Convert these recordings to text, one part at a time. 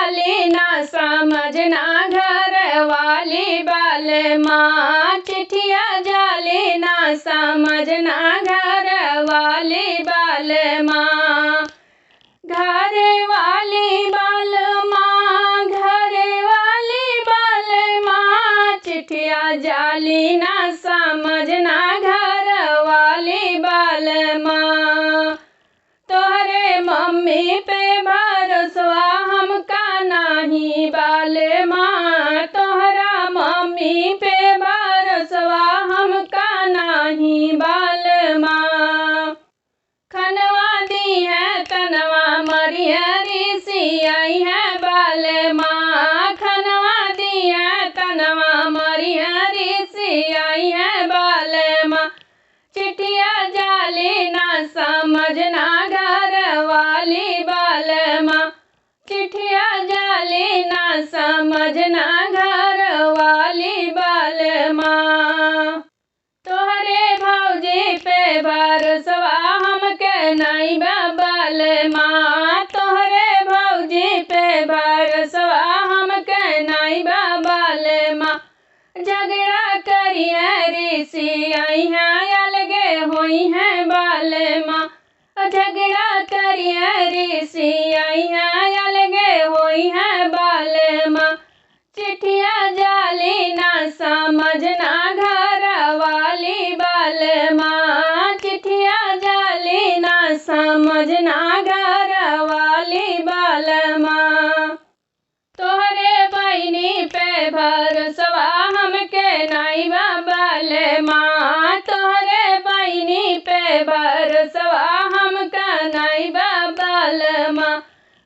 जाली ना समझना घर वाली बाल माँ, चिट्ठिया जाली ना समझना घर वाली बाल माँ। घर वाली बाल माँ, घर वाली बाल माँ, चिट्ठिया जाली ना समझना घर वाली बाल माँ। तोहरे मम्मी पे भरोसवा हमका नाही बाल माँ, तोहरा मम्मी पे भरोसवा हमका नाही बाल माँ। खनवा दी है तनवा मरियरी सी आई है बाल माँ, खनवा दी है तनवा मरियरी सी आई है बाल माँ। चिट्ठिया जाली ना समझना घर वाली बाल माँ, चिट्ठिया जाली ना समझना घर वाली बाल माँ। तोहरे भौजी पे भरोसवा हमके नहीं बाल माँ, तोहरे भौजी पे भरोसवा हमके नहीं बाल माँ। झगड़ा करिए ऋषि आई हैं अलगे हुई हैं बाल माँ, झगड़ा करिए ऋषि आई हैं अलगे हुई हैं बाल माँ। चिट्ठिया जाली ना समझना घर वाली बाल माँ, चिट्ठिया जाली ना समझना घर वाली बाल माँ। तोहरे बहिनी पे भरोसवा हमके नहीं बाल माँ, तोहरे बहिनी पे भरोसवा हमका नहीं बाल माँ।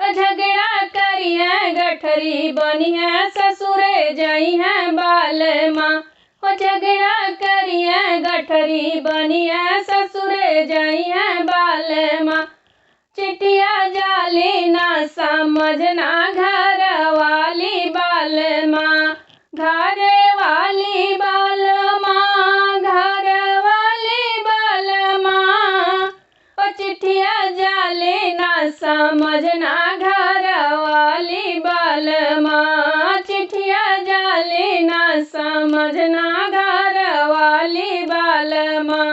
झगड़ा करिए गठरी बनिए ससुरे जई है बाल माँ, ओ झगड़ा करिए गठरी बनिए ससुरे जई है बाल माँ। चिट्ठिया जाली ना समझना घर वाली बाल माँ, घर वाली बाल माँ, घर वाली बाल माँ। ओ चिट्ठिया जाली ना समझना घर